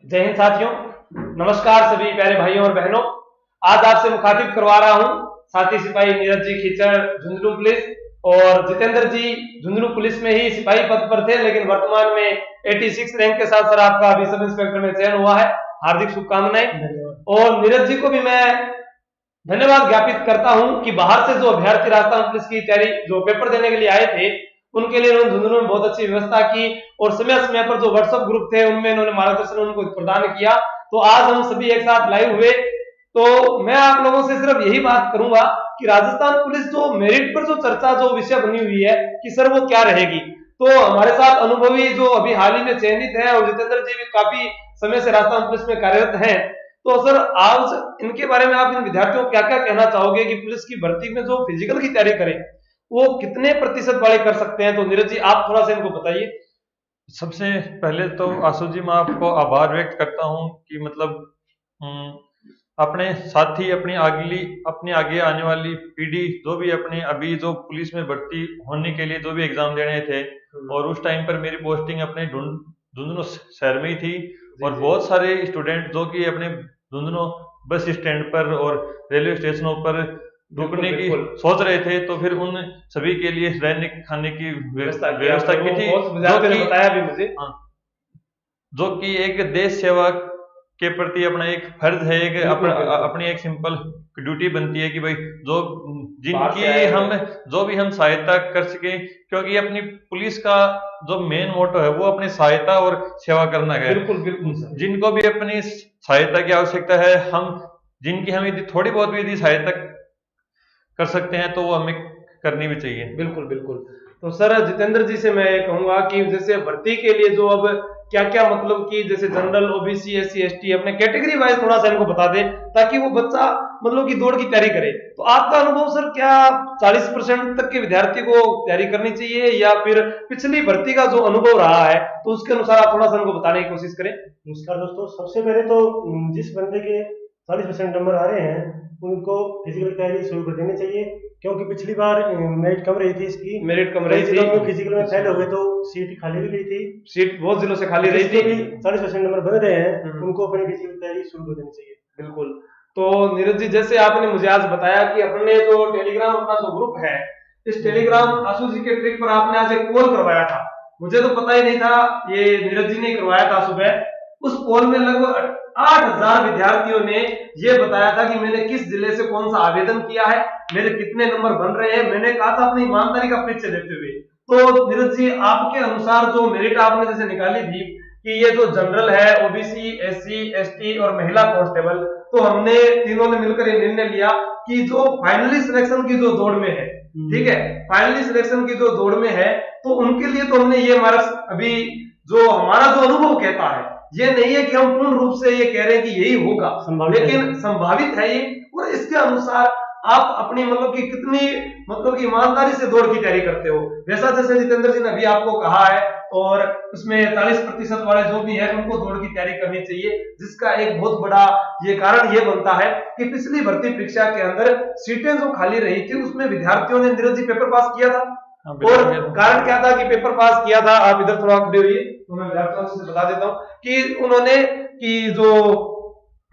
जय हिंद साथियों। नमस्कार सभी प्यारे भाइयों और बहनों। आज आपसे मुखातिब करवा रहा हूं साथी सिपाही नीरज जी खीचड़, झुंझुनू पुलिस, और जितेंद्र जी झुंझुनू पुलिस में ही सिपाही पद पर थे, लेकिन वर्तमान में 86 रैंक के साथ सर आपका अभी सब इंस्पेक्टर में चयन हुआ है। हार्दिक शुभकामनाएं। और नीरज जी को भी मैं धन्यवाद ज्ञापित करता हूं कि बाहर से जो अभ्यर्थी राजस्थान पुलिस की तैयारी जो पेपर देने के लिए आए थे, उनके लिए उन्होंने झुंझुनू में बहुत अच्छी व्यवस्था की और समय समय पर जो व्हाट्सएप ग्रुप थे उनमें उन्होंने मार्गदर्शन उनको प्रदान किया। तो आज हम सभी एक साथ लाइव हुए। तो मैं आप लोगों से सिर्फ यही बात करूंगा कि राजस्थान पुलिस जो मेरिट पर जो चर्चा जो विषय बनी हुई है कि सर वो क्या रहेगी, तो हमारे साथ अनुभवी जो अभी हाल ही में चयनित है और जितेंद्र जी भी काफी समय से राजस्थान पुलिस में कार्यरत हैं। तो सर आज इनके बारे में आप इन विद्यार्थियों को क्या क्या कहना चाहोगे कि पुलिस की भर्ती में जो फिजिकल की तैयारी करें वो कितने प्रतिशत वाले कर सकते हैं? तो नीरज जी आप थोड़ा सा इनको बताइए। सबसे पहले तो आशु जी मैं आपको आभार व्यक्त करता हूं कि मतलब हम्म, अपने साथी अपनी आगे आने वाली पीढ़ी जो भी अपने अभी जो पुलिस में भर्ती होने के लिए जो भी एग्जाम देने थे, और उस टाइम पर मेरी पोस्टिंग अपने झुंझुनू शहर में ही थी। जी और जी बहुत सारे स्टूडेंट जो कि अपने झुंझुनू बस स्टैंड पर और रेलवे स्टेशनों पर बिल्कुल रुकने की बिल्कुल सोच रहे थे, तो फिर उन सभी के लिए रहने खाने की व्यवस्था किया व्यवस्था आपने, की वो थी। बहुत जो विद्यार्थियों ने कि बताया भी मुझे। हाँ, जो कि एक देश सेवा के प्रति अपना एक फर्ज है, एक बिल्कुल बिल्कुल अपनी एक सिंपल ड्यूटी बनती है कि भाई जो बाहर जिनकी से आए हुए हम हैं। जो भी हम सहायता कर सके, क्योंकि अपनी पुलिस का जो मेन मोटो है वो अपनी सहायता और सेवा करना है। बिल्कुल बिल्कुल सर। जिनको भी अपनी सहायता की आवश्यकता है, हम जिनकी हम यदि थोड़ी बहुत भी यदि सहायता कर सकते हैं तो वो हमें करनी भी चाहिए। बिल्कुल बिल्कुल। तो सर जितेंद्र जी से मैं ये कहूंगा कि जैसे भर्ती के लिए जो अब क्या क्या मतलब कि जैसे जनरल, ओबीसी, एससी, एसटी अपने कैटेगरी वाइज थोड़ा सा इनको बता दें ताकि वो बच्चा मतलब कि दौड़ की तैयारी करे। तो आपका अनुभव सर क्या 40% तक के विद्यार्थी को तैयारी करनी चाहिए या फिर पिछली भर्ती का जो अनुभव रहा है तो उसके अनुसार आप थोड़ा सा इनको बताने की कोशिश करें। नमस्कार दोस्तों। सबसे पहले तो जिस बंदे के 40% नंबर आ रहे हैं उनको फिजिकल तैयारी शुरू कर देनी चाहिए, क्योंकि पिछली बार मेरिट कम रही थी इसकी। मेरिट कम कई रही जिलों में थी, फिजिकल में फेल हो गए तो सीट खाली भी गई थी। सीट बहुत जिलों से खाली रही जिसके थी। भी 40% नंबर बन रहे हैं उनको अपनी फिजिकल तैयारी शुरू कर देनी चाहिए। बिल्कुल। तो नीरज जी जैसे आपने मुझे आज बताया कि अपने जो टेलीग्राम अपना जो ग्रुप है, इस टेलीग्राम आशु जी के ट्रिक पर आपने आज एक पोल करवाया था। मुझे तो पता ही नहीं था, ये नीरज जी ने करवाया था सुबह। उस पोल में लगभग 8000 विद्यार्थियों ने ये बताया था कि मैंने किस जिले से कौन सा आवेदन किया है, मेरे कितने नंबर बन रहे हैं। मैंने कहा था अपनी ईमानदारी का परिचय देते हुए। तो नीरज जी आपके अनुसार जो मेरिट आपने जैसे निकाली थी कि ये जो जनरल है, ओबीसी, एससी, एसटी और महिला कांस्टेबल, तो हमने तीनों ने मिलकर ये निर्णय लिया कि जो फाइनली सिलेक्शन की जो दौड़ में है, ठीक है, फाइनली सिलेक्शन की जो दौड़ में है, तो उनके लिए तो हमने ये हमारा अभी जो हमारा जो अनुभव कहता है, ये नहीं है कि हम पूर्ण रूप से ये कह रहे हैं कि यही होगा, लेकिन संभावित है ये। और इसके अनुसार आप अपनी मतलब कि कितनी मतलब कि ईमानदारी से दौड़ की तैयारी करते हो, वैसा जैसे जितेंद्र जी ने अभी आपको कहा है। और उसमें 40% वाले जो भी है उनको दौड़ की तैयारी करनी चाहिए, जिसका एक बहुत बड़ा ये कारण ये बनता है कि पिछली भर्ती परीक्षा के अंदर सीटें जो खाली रही थी उसमें विद्यार्थियों ने नीरज जी पेपर पास किया था। और कारण क्या था कि पेपर पास किया था, आप इधर थोड़ा खड़े होइए तो मैं विद्यार्थियों से बता देता हूं कि उन्होंने कि जो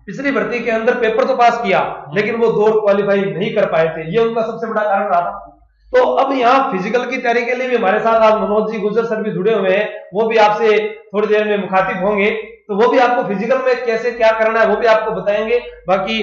पिछली भर्ती के अंदर पेपर तो पास किया लेकिन वो दौड़ क्वालिफाई नहीं कर पाए थे, ये उनका सबसे बड़ा कारण रहा था। तो अब यहाँ फिजिकल की तैयारी के लिए भी हमारे साथ आज मनोज जी गुजर सर भी जुड़े हुए हैं, वो भी आपसे थोड़ी देर में मुखातिब होंगे, तो वो भी आपको फिजिकल में कैसे क्या करना है वो भी आपको बताएंगे। बाकी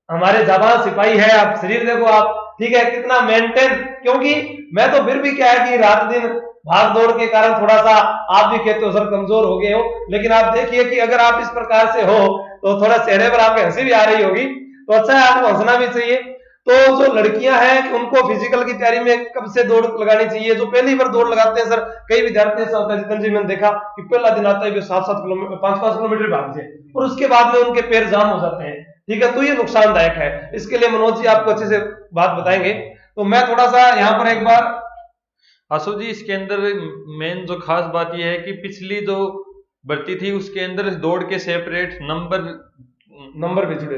हमारे जाबाज सिपाही है, आप शरीर देखो आप, ठीक है, कितना मेंटेन, क्योंकि मैं तो फिर भी क्या है कि रात दिन भाग दौड़ के कारण थोड़ा सा आप भी कहते हो सर कमजोर हो गए हो, लेकिन आप देखिए कि अगर आप इस प्रकार से हो तो थोड़ा चेहरे पर आपके हंसी भी आ रही होगी, तो अच्छा है, आपको हंसना भी चाहिए। तो जो लड़कियां हैं उनको फिजिकल की तैयारी में कब से दौड़ लगानी चाहिए? जो पहली बार दौड़ लगाते हैं सर, कई विद्यार्थी ऐसा होता है जितेंद्र जी, मैंने देखा कि पहला दिन आता है 7-7 किलोमीटर 5-5 किलोमीटर भागते हैं और उसके बाद में उनके पैर जाम हो जाते हैं, ठीक है, तो ये नुकसानदायक है। इसके लिए मनोज जी आपको अच्छे से बात बताएंगे, तो मैं थोड़ा सा यहाँ पर एक बार आशु जी, इसके अंदर मेन जो खास बात यह है कि पिछली जो भर्ती थी उसके अंदर दौड़ के सेपरेट नंबर भी जुड़े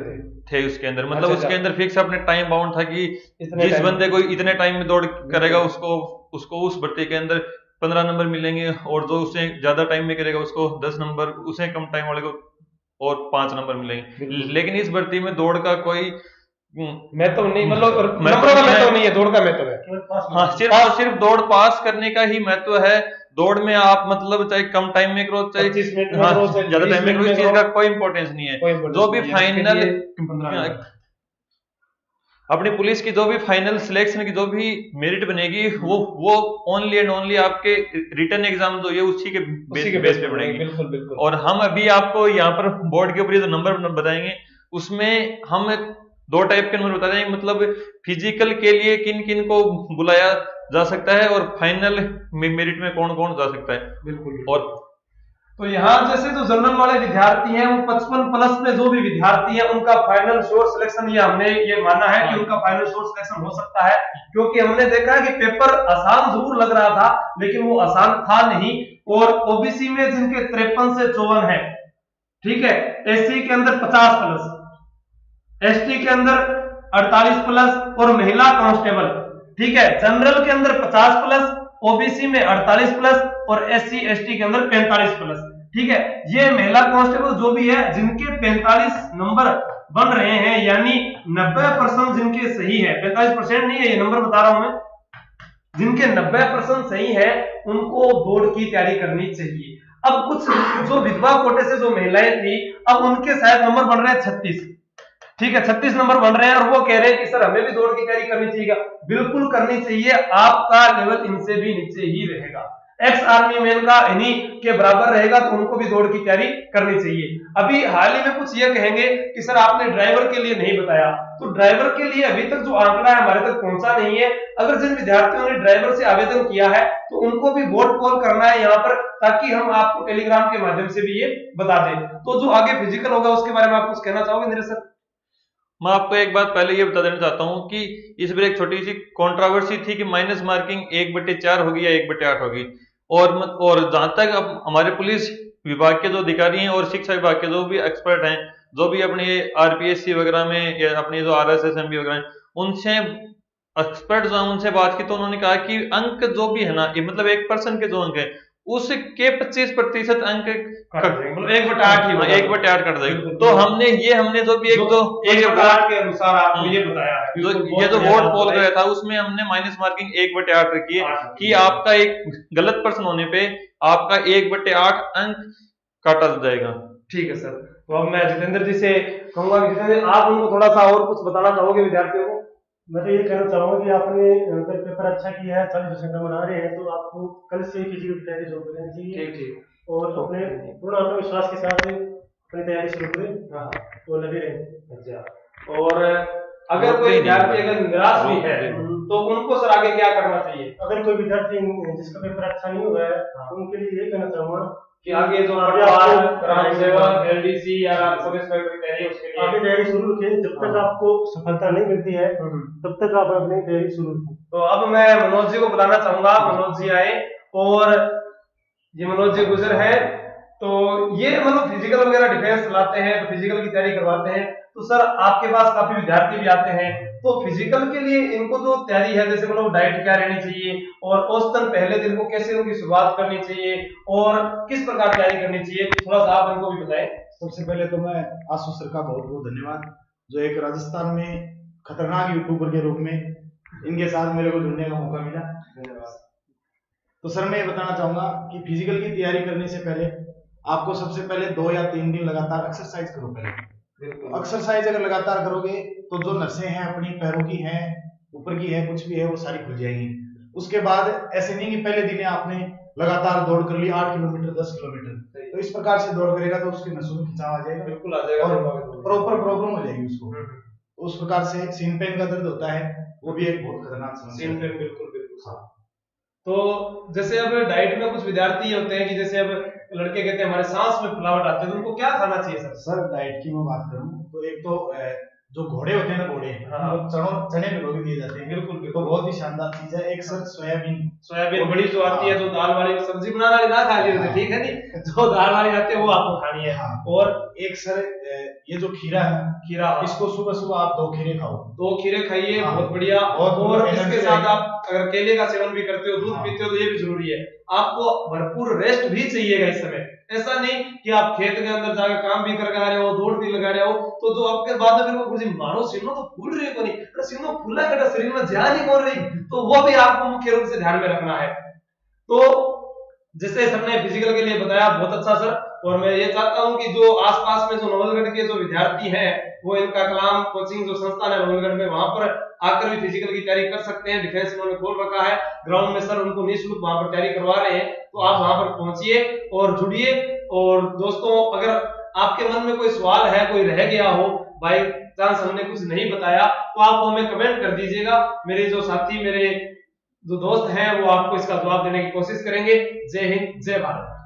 थे उसके अंदर, मतलब अच्छा, उसके अंदर फिक्स अपने टाइम बाउंड था कि जिस टाइम बंदे को इतने टाइम में दौड़ करेगा उसको उसको उस भर्ती के अंदर 15 नंबर मिलेंगे, और जो उससे ज्यादा टाइम में करेगा उसको 10 नंबर, उससे कम टाइम वाले को और 5 नंबर मिलेंगे। लेकिन इस भर्ती में दौड़ का कोई महत्व नहीं, मतलब नंबरों का महत्व नहीं है, दौड़ का महत्व है। हाँ, सिर्फ और सिर्फ दौड़ पास करने का ही महत्व है। दौड़ में आप मतलब चाहे कम टाइम में करो, चाहे 25 मिनट में हाँ, करो, चाहे ज्यादा 20 टाइम में करो, मिनट इस में चीज का करो, कोई इंपॉर्टेंस नहीं है। कोई importance जो भी नहीं है, फाइनल इसके लिए 15 मिनट। अपनी पुलिस की जो भी फाइनल सिलेक्शन की जो भी मेरिट बनेगी वो ओनली एंड ओनली आपके रिटर्न एग्जाम जो है उसी के बेस पे बनेगी। बिल्कुल बिल्कुल। और हम अभी आपको यहाँ पर बोर्ड के ऊपर ये जो नंबर बताएंगे उसमें हम 2 टाइप के नंबर बता देंगे, मतलब फिजिकल के लिए किन किन को बुलाया जा सकता है और फाइनल मेरिट में कौन कौन जा सकता है। बिल्कुल। और तो यहाँ जैसे जो जनरल वाले विद्यार्थी हैं वो 55 प्लस में जो भी विद्यार्थी हैं उनका फाइनल श्योर सिलेक्शन ये हमने ये माना है कि उनका फाइनल श्योर सिलेक्शन हो सकता है, क्योंकि हमने देखा है कि पेपर आसान जरूर लग रहा था लेकिन वो आसान था नहीं। और ओबीसी में जिनके 53 से 54 है, ठीक है, एससी के अंदर 50 प्लस, एसटी के अंदर 48 प्लस और महिला कांस्टेबल, ठीक है, जनरल के अंदर 50 प्लस, ओबीसी में 48 प्लस और एससी एसटी के अंदर 45 प्लस, ठीक है। ये महिला कांस्टेबल जो भी है जिनके 45 नंबर बन रहे हैं, यानी 90% जिनके सही है, 45% नहीं है ये नंबर बता रहा हूं मैं, जिनके 90% सही है उनको दौड़ की तैयारी करनी चाहिए। अब कुछ जो विधवा कोटे से जो महिलाएं थी, अब उनके शायद नंबर बन रहे हैं 36, ठीक है, 36 नंबर बन रहे हैं और वो कह रहे हैं कि सर हमें भी दौड़ की तैयारी करनी चाहिए। बिल्कुल करनी चाहिए, आपका लेवल इनसे भी नीचे ही रहेगा, एक्स आर्मी मैन का इन्हीं के बराबर रहेगा, तो उनको भी दौड़ की तैयारी करनी चाहिए। अभी हाल ही में कुछ ये कहेंगे कि सर आपने ड्राइवर के लिए नहीं बताया, तो ड्राइवर के लिए अभी तक जो आंकड़ा है हमारे तक पहुंचा नहीं है। अगर जिन विद्यार्थियों ने ड्राइवर से आवेदन किया है तो उनको भी वोट कॉल करना है यहाँ पर, ताकि हम आपको टेलीग्राम के माध्यम से भी ये बता दें। तो जो आगे फिजिकल होगा उसके बारे में आप कुछ कहना चाहोगे मेरे सर? मैं आपको एक बात पहले ये बता देना चाहता हूँ कि इस बार एक छोटी सी कंट्रोवर्सी थी कि माइनस मार्किंग 1/4 होगी या 1/8 होगी। और जहां तक अब हमारे पुलिस विभाग के जो अधिकारी हैं और शिक्षा विभाग के जो भी एक्सपर्ट हैं, जो भी अपने आरपीएससी वगैरह में या अपने जो आरएसएसएमबी वगैरह हैं, उनसे एक्सपर्ट जो उनसे बात की तो उन्होंने कहा कि अंक जो भी है ना, मतलब 1% के जो अंक है उसके 25% अंक मतलब 1/8 ही 1/8 कट जाएगा। तो हमने जो भी 1/8 के अनुसार आपको ये बताया है, ये जो वोट पोल गया था उसमें हमने माइनस मार्किंग 1/8 रखी है कि आपका एक गलत पर्सन होने पे आपका 1/8 अंक काटा जाएगा। ठीक है सर। तो अब मैं जितेंद्र जी से कहूंगा कि जितेंद्र आप उनको थोड़ा सा और कुछ बताना चाहोगे विद्यार्थियों को? मैं तो ये कहना चाहूंगा कि आपने अगर पेपर अच्छा किया है, 40% नंबर आ रहे हैं, तो आपको कल से फिजिकल की तैयारी शुरू करनी चाहिए। ठीक। और अपने पूर्ण आत्मविश्वास के साथ अपनी तैयारी शुरू करें और लगे रहें। अच्छा, और अगर कोई विद्यार्थी अगर निराश भी है तो उनको सर आगे क्या करना चाहिए? अगर कोई विद्यार्थी जिसका पेपर अच्छा नहीं हुआ है उनके लिए ये कहना चाहूंगा कि आगे जो ग्राम सेवक एलडीसी या सब इंस्पेक्टर की तैयारी उसके लिए आगे तैयारी शुरू रखें। जब तक आपको सफलता नहीं मिलती है तब तक आप अपनी तैयारी शुरू रखें। तो अब मैं मनोज जी को बुलाना चाहूंगा, मनोज जी आए और ये मनोज जी गुजर है, तो ये मतलब फिजिकल वगैरह डिफेंस चलाते हैं, तो फिजिकल की तैयारी करवाते हैं। तो सर आपके पास काफी विद्यार्थी भी आते हैं, तो फिजिकल के लिए इनको जो तैयारी है, जैसे मतलब डाइट क्या रहनी चाहिए और औसतन पहले दिन को कैसे उनकी शुरुआत करनी चाहिए और किस प्रकार तैयारी करनी चाहिए, थोड़ा सा आप इनको भी बताएं। सबसे पहले तो मैं आशु सर का बहुत बहुत धन्यवाद, जो एक राजस्थान में खतरनाक यूट्यूबर के रूप में इनके साथ मेरे को जुड़ने का मौका मिला। धन्यवाद। तो सर मैं ये बताना चाहूंगा कि फिजिकल की तैयारी करने से पहले आपको सबसे पहले 2 या 3 दिन लगातार एक्सरसाइज करो। पहले एक्सरसाइज अगर लगातार करोगे तो जो नसें हैं अपनी पैरों की हैं, ऊपर की है, कुछ भी है, वो सारी खुल जाएंगी। उसके बाद ऐसे नहीं कि पहले दिन आपने लगातार दौड़ कर ली 8 किलोमीटर 10 किलोमीटर, तो इस प्रकार से दौड़ करेगा तो उसकी नसों में खिंचाव आ जाएगा, बिल्कुल आ जाएगा और प्रॉपर प्रॉब्लम हो जाएगी उसको। उस प्रकार से सीन पेन का दर्द होता है, वो भी एक बहुत खतरनाक समस्या है। सीन पेन बिल्कुल हाँ। तो जैसे अब डाइट में कुछ विद्यार्थी होते हैं कि जैसे अब लड़के कहते हैं हमारे सांस में फुलावट आती है, तो उनको क्या खाना चाहिए सर? सर डाइट की मैं बात करूं तो एक तो जो घोड़े होते हैं ना, घोड़े चने भिगो के दिए जाते हैं, बिल्कुल तो बहुत ही शानदार चीज है। एक सर सोयाबीन बड़ी जो आती है, जो दाल वाली सब्जी बनाना ना खा लीजिए, ठीक है नहीं, जो दाल वाली आती है वो आपको खानी है। और एक सर ये जो खीरा है, इसको सुबह सुबह आप 2 खीरे खाओ, 2 खीरे खाइए, बहुत बढ़िया। और इसके साथ आप अगर केले का सेवन भी करते हो, दूध पीते हो, तो ये भी जरूरी है। आपको भरपूर रेस्ट भी चाहिएगा इस समय। ऐसा नहीं कि आप खेत के अंदर जाकर काम भी कर रहे हो, दौड़ भी लगा रहे हो, तो आपके बाद में फिर वो मारो सीनो तो फूल रही को नहीं, तो सीनो फूला कर शरीर में जान ही कौन रही, तो वो भी आपको मुख्य रूप से ध्यान में रखना है। तो जैसे सर ने फिजिकल के लिए बताया, बहुत अच्छा सर। और मैं ये चाहता हूं कि जो आसपास में जो नवलगढ़ के जो विद्यार्थी हैं वो इनका कलाम कोचिंग जो संस्थान है नवलगढ़ में, वहां पर आकर भी फिजिकल की तैयारी कर सकते हैं। डिफेंस इन्होंने खोल रखा है, ग्राउंड में सर उनको निःशुल्क वहां पर तैयारी करवा रहे हैं, तो आप वहां पर पहुंचिए और जुड़िए। और दोस्तों अगर आपके मन में कोई सवाल है, कोई रह गया हो, बाई चांस हमने कुछ नहीं बताया, तो आप हमें कमेंट कर दीजिएगा। मेरे जो साथी, मेरे जो दोस्त हैं वो आपको इसका जवाब देने की कोशिश करेंगे। जय हिंद, जय भारत।